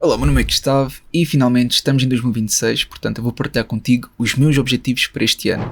Olá, meu nome é Gustavo e finalmente estamos em 2026, portanto eu vou partilhar contigo os meus objetivos para este ano.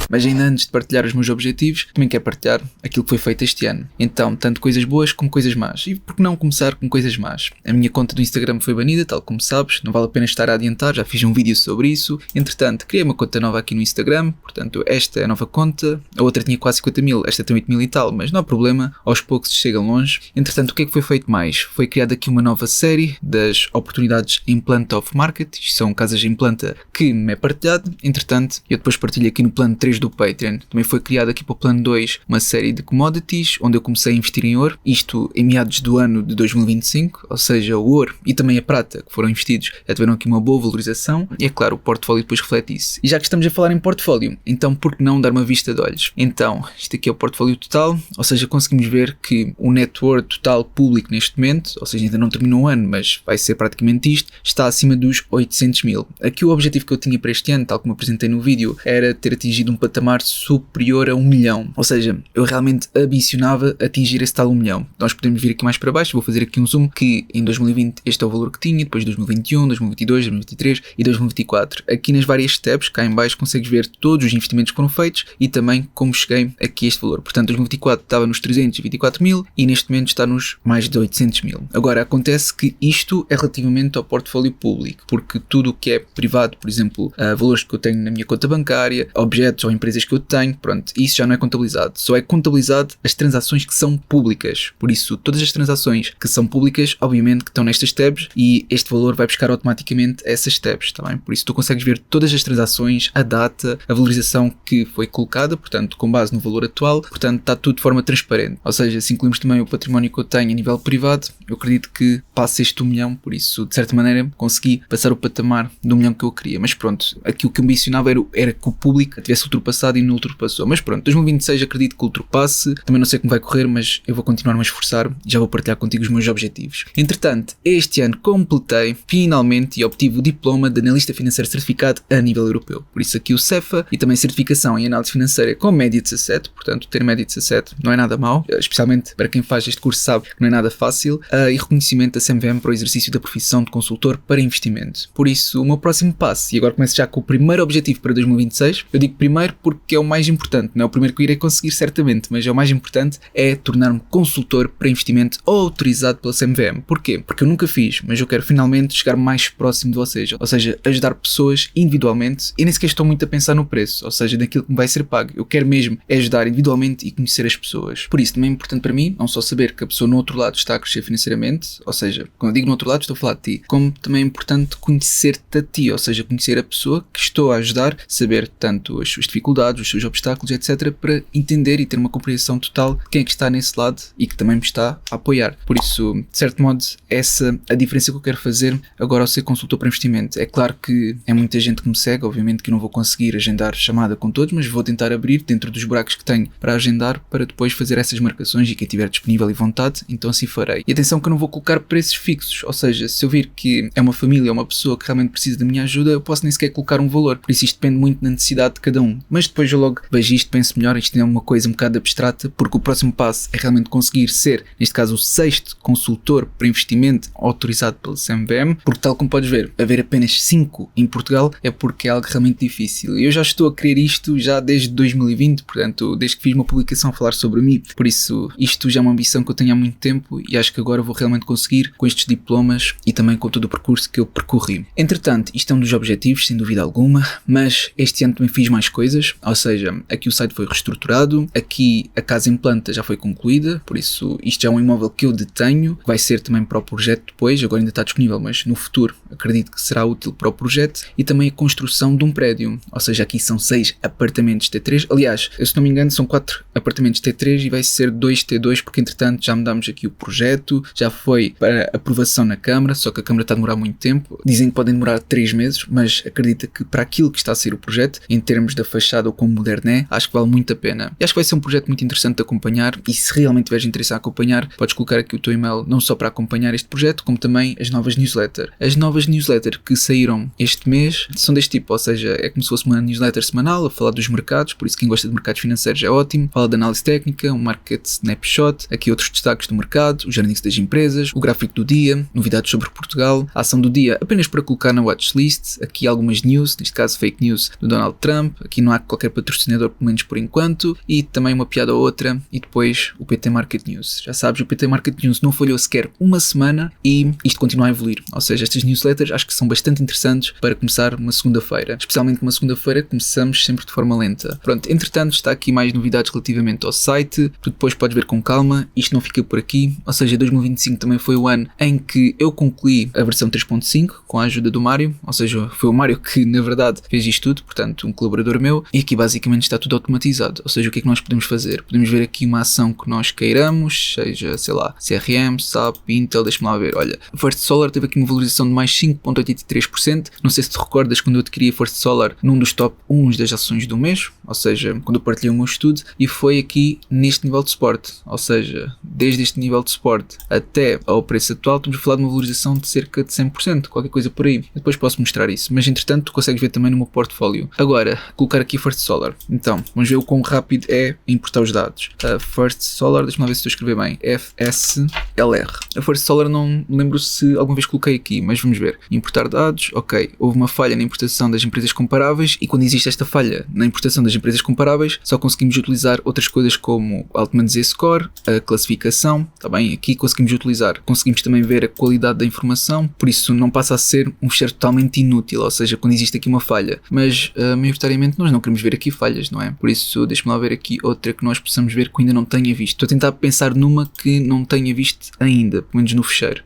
Mas ainda antes de partilhar os meus objetivos, também quero partilhar aquilo que foi feito este ano. Então, tanto coisas boas como coisas más. E por que não começar com coisas más? A minha conta do Instagram foi banida, tal como sabes, não vale a pena estar a adiantar, já fiz um vídeo sobre isso. Entretanto, criei uma conta nova aqui no Instagram, portanto esta é a nova conta. A outra tinha quase 50 mil, esta tem 8 mil e tal, mas não há problema, aos poucos se chega longe. Entretanto, o que é que foi feito mais? Foi criada aqui uma nova série das oportunidades em planta off market, isto são casas em planta que me é partilhado. Entretanto, eu depois partilho aqui no plano 3 do Patreon. Também foi criado aqui para o plano 2 uma série de commodities, onde eu comecei a investir em ouro, isto em meados do ano de 2025, ou seja, o ouro e também a prata que foram investidos já tiveram aqui uma boa valorização e é claro, o portfólio depois reflete isso. E já que estamos a falar em portfólio, então por que não dar uma vista de olhos? Então, isto aqui é o portfólio total, ou seja, conseguimos ver que o net worth total público neste momento, ou seja, ainda não terminou o ano, mas vai ser praticamente isto, está acima dos 800 mil. Aqui o objetivo que eu tinha para este ano, tal como apresentei no vídeo, era ter atingido um patamar superior a 1 milhão. Ou seja, eu realmente ambicionava atingir esse tal 1 milhão. Nós podemos vir aqui mais para baixo, vou fazer aqui um zoom, que em 2020 este é o valor que tinha, depois 2021, 2022, 2023 e 2024. Aqui nas várias tabs, cá em baixo, consegues ver todos os investimentos que foram feitos e também como cheguei aqui a este valor. Portanto, 2024 estava nos 324 mil e neste momento está nos mais de 800 mil. Agora, acontece que isto é relativamente ao portfólio público, porque tudo o que é privado, por exemplo, valores que eu tenho na minha conta bancária, objetos ou empresas que eu tenho, pronto, isso já não é contabilizado. Só é contabilizado as transações que são públicas. Por isso, todas as transações que são públicas, obviamente que estão nestas tabs e este valor vai buscar automaticamente essas tabs, tá bem? Por isso tu consegues ver todas as transações, a data, a valorização que foi colocada, portanto, com base no valor atual, portanto, está tudo de forma transparente. Ou seja, se incluímos também o património que eu tenho a nível privado, eu acredito que passe este 1 milhão, por isso, de certa maneira, consegui passar o patamar do 1 milhão que eu queria. Mas pronto, aquilo que eu ambicionava era que o público tivesse ultrapassado e não ultrapassou. Mas pronto, 2026 acredito que ultrapasse, também não sei como vai correr, mas eu vou continuar a esforçar e já vou partilhar contigo os meus objetivos. Entretanto, este ano completei finalmente e obtive o diploma de analista financeiro certificado a nível europeu. Por isso aqui o CEFA e também certificação em análise financeira com média de 17, portanto ter média de 17 não é nada mau, especialmente para quem faz este curso sabe que não é nada fácil, e reconhecimento da CMVM para o exercício da profissão de consultor para investimento. Por isso, o meu próximo passo, e agora começo já com o primeiro objetivo para 2026, eu digo primeiro porque é o mais importante, não é o primeiro que eu irei conseguir certamente, mas é o mais importante, é tornar-me consultor para investimento ou autorizado pela CMVM. Porquê? Porque eu nunca fiz, mas eu quero finalmente chegar mais próximo de vocês, ou seja, ajudar pessoas individualmente e nem sequer estou muito a pensar no preço, ou seja, daquilo que me vai ser pago. Eu quero mesmo ajudar individualmente e conhecer as pessoas. Por isso também é importante para mim, não só saber que a pessoa no outro lado está a crescer financeiramente, ou seja, quando eu digo no outro lado estou a falar de ti, como também é importante conhecer-te a ti, ou seja, conhecer a pessoa que estou a ajudar, saber tanto as suas dificuldades, os seus obstáculos, etc, para entender e ter uma compreensão total de quem é que está nesse lado e que também me está a apoiar. Por isso, de certo modo, essa é a diferença que eu quero fazer agora ao ser consultor para investimento. É claro que é muita gente que me segue, obviamente que eu não vou conseguir agendar chamada com todos, mas vou tentar abrir dentro dos buracos que tenho para agendar, para depois fazer essas marcações e quem tiver disponível e vontade, então assim farei. E atenção que eu não vou colocar preços fixos, ou seja, se eu vir que é uma família, é uma pessoa que realmente precisa da minha ajuda, eu posso nem sequer colocar um valor, por isso isto depende muito da necessidade de cada um. Mas depois eu logo vejo isto, penso melhor, isto é uma coisa um bocado abstrata, porque o próximo passo é realmente conseguir ser, neste caso, o 6º consultor para investimento autorizado pela CMVM, porque tal como podes ver, haver apenas 5 em Portugal é porque é algo realmente difícil. Eu já estou a querer isto já desde 2020, portanto, desde que fiz uma publicação a falar sobre mim, por isso isto já é uma ambição que eu tenho há muito tempo e acho que agora vou realmente conseguir com estes diplomas e também com todo o percurso que eu percorri. Entretanto, isto é um dos objetivos, sem dúvida alguma, mas este ano também fiz mais coisas, ou seja, aqui o site foi reestruturado, aqui a casa em planta já foi concluída, por isso isto já é um imóvel que eu detenho, que vai ser também para o projeto depois, agora ainda está disponível, mas no futuro acredito que será útil para o projeto, e também a construção de um prédio, ou seja, aqui são 6 apartamentos T3, aliás, se não me engano são 4 apartamentos T3 e vai ser 2 T2, porque entretanto já mudámos aqui o projeto, já foi para aprovação na Câmara, só que a Câmara está a demorar muito tempo, dizem que podem demorar 3 meses, mas acredita que para aquilo que está a ser o projeto, em termos da fachada Machado ou com o Moderné, acho que vale muito a pena. E acho que vai ser um projeto muito interessante de acompanhar, e se realmente tiveres interesse em acompanhar, podes colocar aqui o teu e-mail não só para acompanhar este projeto, como também as novas newsletters. As novas newsletters que saíram este mês são deste tipo, ou seja, é como se fosse uma newsletter semanal a falar dos mercados, por isso quem gosta de mercados financeiros é ótimo, fala de análise técnica, um market snapshot, aqui outros destaques do mercado, os earnings das empresas, o gráfico do dia, novidades sobre Portugal, a ação do dia apenas para colocar na watchlist, aqui algumas news, neste caso fake news do Donald Trump, aqui não há qualquer patrocinador, pelo menos por enquanto, e também uma piada ou outra, e depois o PT Market News. Já sabes, o PT Market News não falhou sequer uma semana e isto continua a evoluir, ou seja, estas newsletters acho que são bastante interessantes para começar uma segunda-feira, especialmente uma segunda-feira começamos sempre de forma lenta. Pronto, entretanto está aqui mais novidades relativamente ao site, tu depois podes ver com calma, isto não fica por aqui, ou seja, 2025 também foi o ano em que eu concluí a versão 3.5 com a ajuda do Mário, ou seja, foi o Mário que na verdade fez isto tudo, portanto um colaborador meu, e aqui basicamente está tudo automatizado, ou seja, o que é que nós podemos fazer? Podemos ver aqui uma ação que nós queiramos, seja, sei lá, CRM, SAP, Intel, deixa-me lá ver, olha, First Solar teve aqui uma valorização de mais 5.83%, não sei se te recordas quando eu adquiri a First Solar num dos top 1 das ações do mês, ou seja, quando eu partilhei o meu estudo, e foi aqui neste nível de suporte, ou seja, desde este nível de suporte até ao preço atual, estamos a falar de uma valorização de cerca de 100%, qualquer coisa por aí. Eu depois posso mostrar isso, mas entretanto tu consegues ver também no meu portfólio. Agora, colocar aqui First Solar. Então, vamos ver o quão rápido é importar os dados. A First Solar, deixa-me lá ver se estou a escrever bem, FSLR. A First Solar não me lembro se alguma vez coloquei aqui, mas vamos ver. Importar dados, ok, houve uma falha na importação das empresas comparáveis, e quando existe esta falha na importação das empresas comparáveis, só conseguimos utilizar outras coisas como o Altman Z-Score, a classificação, está bem? Aqui conseguimos utilizar, conseguimos também ver a qualidade da informação, por isso não passa a ser um fecheiro totalmente inútil, ou seja, quando existe aqui uma falha, mas maioritariamente nós não queremos ver aqui falhas, não é? Por isso deixa-me lá ver aqui outra que nós possamos ver que ainda não tenha visto. Estou a tentar pensar numa que não tenha visto ainda, pelo menos no fecheiro.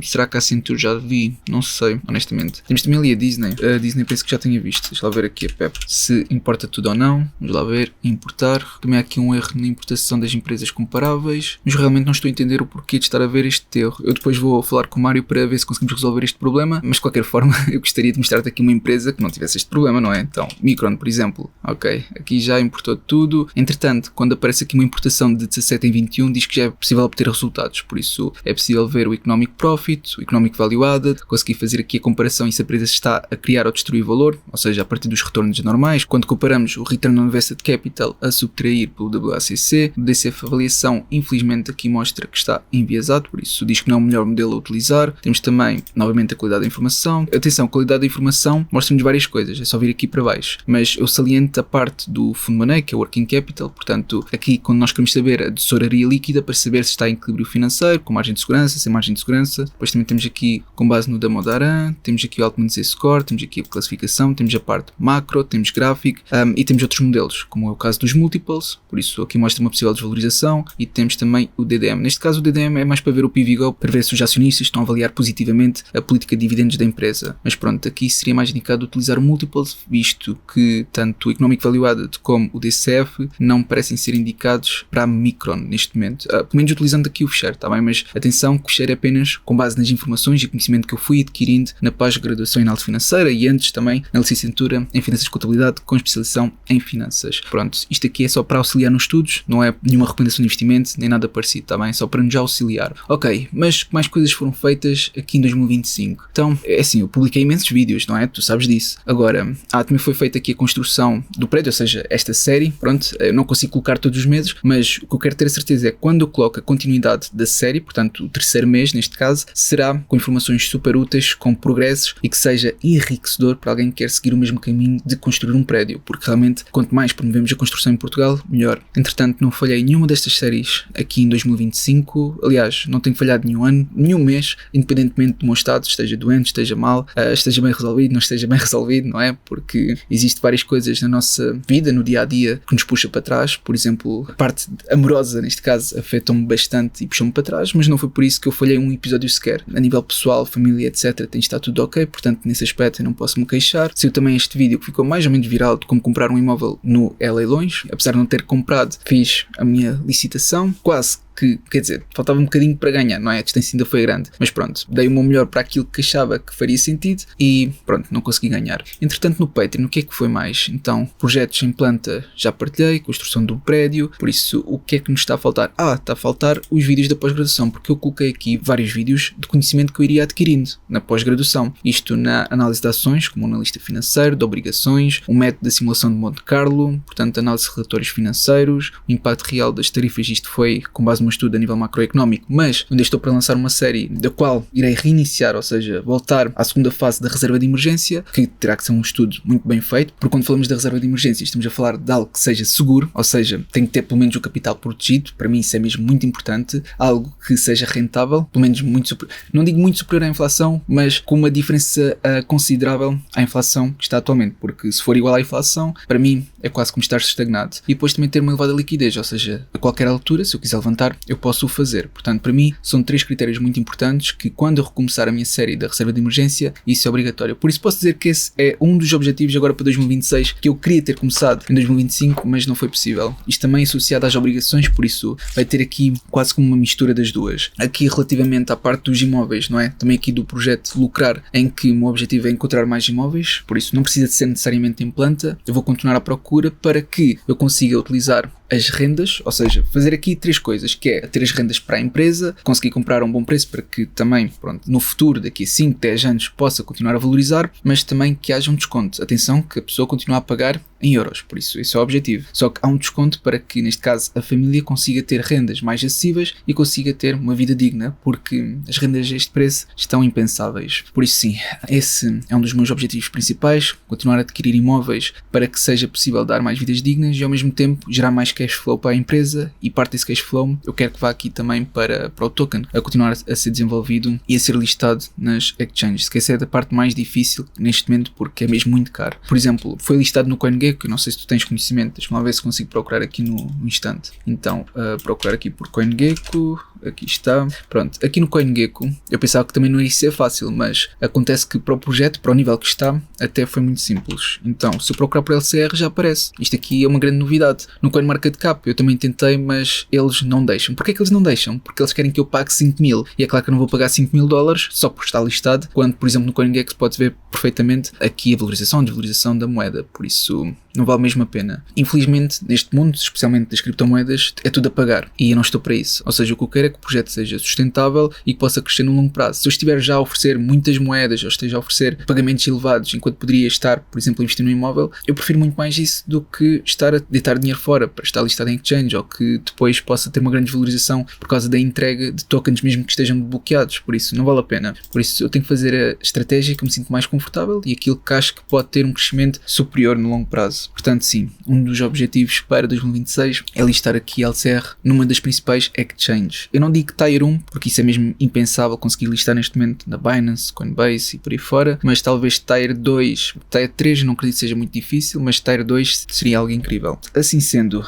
Será que a Accenture já vi? Não sei, honestamente. Temos também ali a Disney. A Disney penso que já tenha visto. Deixa lá ver aqui a PEP. Se importa tudo ou não. Vamos lá ver. Importar. Também há aqui um erro na importação das empresas comparáveis. Mas realmente não estou a entender o porquê de estar a ver este erro. Eu depois vou falar com o Mário para ver se conseguimos resolver este problema. Mas de qualquer forma, eu gostaria de mostrar-te aqui uma empresa que não tivesse este problema, não é? Então, Micron, por exemplo. Ok. Aqui já importou tudo. Entretanto, quando aparece aqui uma importação de 17 em 21, diz que já é possível obter resultados. Por isso, é possível ver o Economic Profit, o Economic Value Added, conseguir fazer aqui a comparação e se a empresa está a criar ou destruir valor, ou seja, a partir dos retornos normais. Quando comparamos o Return on Invested Capital a subtrair pelo WACC, o DCF Avaliação, infelizmente aqui mostra que está enviesado, por isso diz que não é o melhor modelo a utilizar. Temos também, novamente, a qualidade da informação. Atenção, a qualidade da informação mostra-nos várias coisas, é só vir aqui para baixo. Mas eu saliento a parte do Fundo Money, que é o Working Capital, portanto, aqui quando nós queremos saber a tesouraria líquida para saber se está em equilíbrio financeiro, com margem de segurança, sem margem de segurança. Depois também temos aqui, com base no Damodaran, temos aqui o Altman Z-Score, temos aqui a classificação, temos a parte macro, temos gráfico e temos outros modelos, como é o caso dos múltiples, por isso aqui mostra uma possível desvalorização, e temos também o DDM. Neste caso o DDM é mais para ver o PVGO, para ver se os acionistas estão a avaliar positivamente a política de dividendos da empresa. Mas pronto, aqui seria mais indicado utilizar o múltiples, visto que tanto o Economic Value Added como o DCF não parecem ser indicados para a Micron neste momento. Pelo menos utilizando aqui o fecheiro, tá bem? Mas atenção que o fecheiro é apenas com base nas informações e conhecimento que eu fui adquirindo na pós-graduação em análise financeira e antes também na licenciatura em finanças de contabilidade com especialização em finanças. Pronto, isto aqui é só para auxiliar nos estudos, não é nenhuma recomendação de investimento nem nada parecido, tá bem? Só para nos auxiliar. Ok, mas que mais coisas foram feitas aqui em 2025? Então, é assim, eu publiquei imensos vídeos, não é? Tu sabes disso. Agora, também foi feita aqui a construção do prédio, ou seja, esta série, pronto, eu não consigo colocar todos os meses, mas o que eu quero ter a certeza é que quando eu coloco a continuidade da série, portanto o terceiro mês neste caso, será com informações super úteis, com progressos e que seja enriquecedor para alguém que quer seguir o mesmo caminho de construir um prédio, porque realmente quanto mais promovemos a construção em Portugal, melhor. Entretanto, não falhei nenhuma destas séries aqui em 2025, aliás, não tenho falhado nenhum ano, nenhum mês, independentemente do meu estado, esteja doente, esteja mal, esteja bem resolvido, não esteja bem resolvido, não é? Porque existem várias coisas na nossa vida, no dia a dia, que nos puxa para trás. Por exemplo, a parte amorosa, neste caso, afetam-me bastante e puxam-me para trás, mas não foi por isso que eu falhei um episódio sequer. A nível pessoal, família, etc, tem estado tudo ok, portanto nesse aspecto eu não posso me queixar. Saiu também este vídeo que ficou mais ou menos viral de como comprar um imóvel no Leilões. Apesar de não ter comprado, fiz a minha licitação, quase que, quer dizer, faltava um bocadinho para ganhar, não é? A distância ainda foi grande, mas pronto, dei o meu melhor para aquilo que achava que faria sentido e pronto, não consegui ganhar. Entretanto, no Patreon, o que é que foi mais? Então, projetos em planta já partilhei, construção do prédio, por isso, o que é que nos está a faltar? Está a faltar os vídeos da pós-graduação, porque eu coloquei aqui vários vídeos de conhecimento que eu iria adquirindo na pós-graduação, isto na análise de ações, como analista financeiro, de obrigações, o método da simulação de Monte Carlo, portanto, análise de relatórios financeiros, o impacto real das tarifas, isto foi com base num estudo a nível macroeconómico, mas ainda estou para lançar uma série da qual irei reiniciar, ou seja, voltar à segunda fase da reserva de emergência, que terá que ser um estudo muito bem feito, porque quando falamos da reserva de emergência estamos a falar de algo que seja seguro, ou seja, tem que ter pelo menos o capital protegido, para mim isso é mesmo muito importante, algo que seja rentável, pelo menos muito superior, não digo muito superior à inflação, mas com uma diferença considerável à inflação que está atualmente, porque se for igual à inflação, para mim é quase como estar estagnado. E depois também ter uma elevada liquidez, ou seja, a qualquer altura, se eu quiser levantar, eu posso o fazer. Portanto, para mim, são 3 critérios muito importantes que quando eu recomeçar a minha série da reserva de emergência, isso é obrigatório. Por isso posso dizer que esse é um dos objetivos agora para 2026, que eu queria ter começado em 2025, mas não foi possível. Isto também é associado às obrigações, por isso vai ter aqui quase como uma mistura das duas. Aqui relativamente à parte dos imóveis, não é? Também aqui do projeto Lucrar, em que o meu objetivo é encontrar mais imóveis, por isso não precisa de ser necessariamente em planta, eu vou continuar à procura para que eu consiga utilizar as rendas, ou seja, fazer aqui 3 coisas, que é ter as rendas para a empresa, conseguir comprar a um bom preço para que também, pronto, no futuro, daqui a 5, 10 anos, possa continuar a valorizar, mas também que haja um desconto. Atenção, que a pessoa continue a pagar em euros, por isso esse é o objetivo. Só que há um desconto para que, neste caso, a família consiga ter rendas mais acessíveis e consiga ter uma vida digna, porque as rendas a este preço estão impensáveis. Por isso sim, esse é um dos meus objetivos principais, continuar a adquirir imóveis para que seja possível dar mais vidas dignas e ao mesmo tempo gerar mais cash flow para a empresa, e parte desse cash flow eu quero que vá aqui também para o token, a continuar a ser desenvolvido e a ser listado nas exchanges, que essa é a parte mais difícil neste momento porque é mesmo muito caro. Por exemplo, foi listado no CoinGecko, eu não sei se tu tens conhecimento, deixa-me lá ver se consigo procurar aqui no instante. Então, procurar aqui por CoinGecko, aqui está. Pronto, aqui no CoinGecko eu pensava que também não ia ser fácil, mas acontece que para o projeto, para o nível que está, até foi muito simples. Então, se eu procurar por LCR já aparece. Isto aqui é uma grande novidade. No CoinMarketCap eu também tentei, mas eles não deixam. Porquê que eles não deixam? Porque eles querem que eu pague 5 mil. E é claro que eu não vou pagar 5 mil dólares só por estar listado, quando, por exemplo, no CoinGecko se pode ver perfeitamente aqui a valorização, a desvalorização da moeda. Por isso, não vale mesmo a pena. Infelizmente, neste mundo, especialmente das criptomoedas, é tudo a pagar. E eu não estou para isso. Ou seja, o que eu quero é que o projeto seja sustentável e que possa crescer no longo prazo. Se eu estiver já a oferecer muitas moedas ou esteja a oferecer pagamentos elevados enquanto poderia estar, por exemplo, a investir no imóvel, eu prefiro muito mais isso do que estar a deitar dinheiro fora para estar listado em exchange ou que depois possa ter uma grande desvalorização por causa da entrega de tokens mesmo que estejam bloqueados. Por isso, não vale a pena. Por isso, eu tenho que fazer a estratégia que eu me sinto mais confortável e aquilo que acho que pode ter um crescimento superior no longo prazo. Portanto, sim, um dos objetivos para 2026 é listar aqui a LCR numa das principais exchanges. Eu não digo Tier 1, porque isso é mesmo impensável conseguir listar neste momento na Binance, Coinbase e por aí fora, mas talvez Tier 2, Tier 3 não acredito que seja muito difícil, mas Tier 2 seria algo incrível. Assim sendo,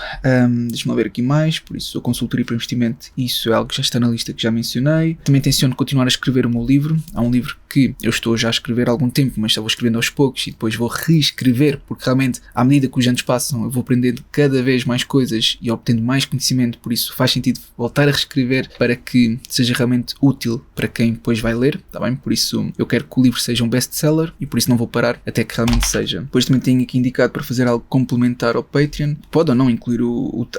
deixa-me lá ver aqui mais, por isso a consultoria para investimento, isso é algo que já está na lista que já mencionei. Também tenciono continuar a escrever o meu livro, há um livro que eu estou já a escrever há algum tempo, mas só vou escrevendo aos poucos e depois vou reescrever, porque realmente à medida que os anos passam eu vou aprendendo cada vez mais coisas e obtendo mais conhecimento, por isso faz sentido voltar a reescrever para que seja realmente útil para quem depois vai ler, tá bem? Por isso eu quero que o livro seja um best-seller e por isso não vou parar até que realmente seja. Depois também tenho aqui indicado para fazer algo complementar ao Patreon, pode ou não incluir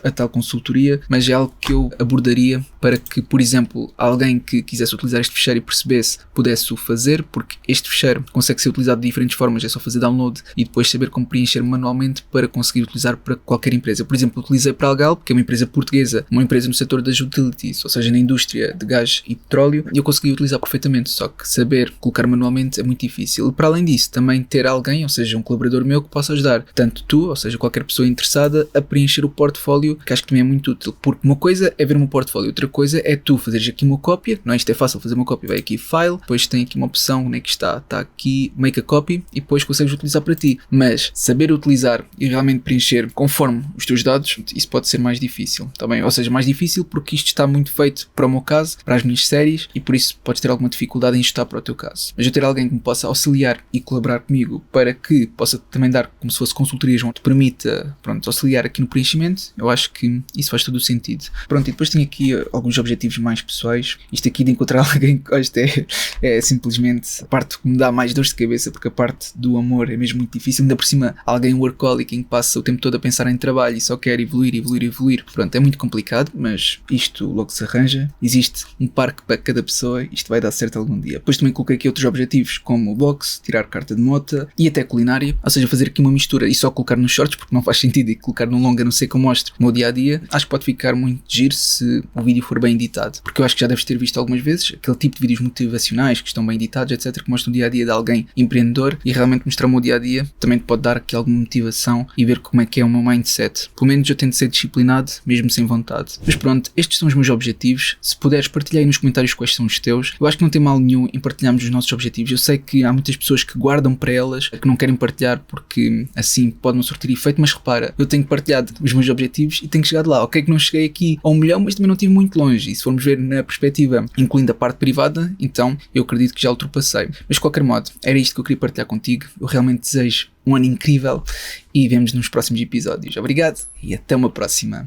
a tal consultoria, mas é algo que eu abordaria para que, por exemplo, alguém que quisesse utilizar este ficheiro e percebesse, pudesse o fazer, porque este ficheiro consegue ser utilizado de diferentes formas, é só fazer download e depois saber como preencher manualmente para conseguir utilizar para qualquer empresa. Por exemplo, utilizei para a Galp, que é uma empresa portuguesa, uma empresa no setor das utilities, ou seja, na indústria de gás e petróleo, e eu consegui utilizar perfeitamente, só que saber colocar manualmente é muito difícil. E para além disso, também ter alguém, ou seja, um colaborador meu que possa ajudar, tanto tu, ou seja, qualquer pessoa interessada, a preencher o portfólio, que acho que também é muito útil, porque uma coisa é ver o meu portfólio, outra coisa é tu fazeres aqui uma cópia, não é? Isto é fácil fazer uma cópia, vai aqui File, depois tem aqui uma opção, onde é que está aqui Make a Copy, e depois consegues utilizar para ti, mas saber utilizar e realmente preencher conforme os teus dados, isso pode ser mais difícil, tá bem? Ou seja, mais difícil porque isto está muito feito para o meu caso, para as minhas séries, e por isso podes ter alguma dificuldade em ajustar para o teu caso. Mas eu ter alguém que me possa auxiliar e colaborar comigo para que possa também dar como se fosse consultorias onde te permita, pronto, auxiliar aqui no preenchimento, crescimento, eu acho que isso faz todo o sentido. Pronto, e depois tenho aqui alguns objetivos mais pessoais. Isto aqui de encontrar alguém que gosta é simplesmente a parte que me dá mais dor de cabeça, porque a parte do amor é mesmo muito difícil. Ainda por cima, alguém workaholic em que passa o tempo todo a pensar em trabalho e só quer evoluir. Pronto, é muito complicado, mas isto logo se arranja. Existe um parque para cada pessoa, isto vai dar certo algum dia. Depois também coloquei aqui outros objetivos, como o boxe, tirar carta de mota e até culinária, ou seja, fazer aqui uma mistura e só colocar nos shorts, porque não faz sentido, e colocar num longa, não sei como mostro o meu dia-a-dia. Acho que pode ficar muito giro se o vídeo for bem editado, porque eu acho que já deves ter visto algumas vezes aquele tipo de vídeos motivacionais que estão bem editados, etc, que mostram o dia-a-dia de alguém empreendedor, e realmente mostrar o meu dia-a-dia também te pode dar aqui alguma motivação e ver como é que é o meu mindset. Pelo menos eu tento ser disciplinado, mesmo sem vontade. Mas pronto, estes são os meus objetivos. Se puderes, partilha aí nos comentários quais são os teus. Eu acho que não tem mal nenhum em partilharmos os nossos objetivos. Eu sei que há muitas pessoas que guardam para elas, que não querem partilhar porque assim pode não surtir efeito, mas repara, eu tenho partilhado os meus objetivos e tenho chegado lá. Ok que não cheguei aqui a 1 milhão, mas também não estive muito longe, e se formos ver na perspectiva, incluindo a parte privada, então eu acredito que já ultrapassei. Mas de qualquer modo, era isto que eu queria partilhar contigo. Eu realmente desejo um ano incrível e vemos nos próximos episódios. Obrigado e até uma próxima.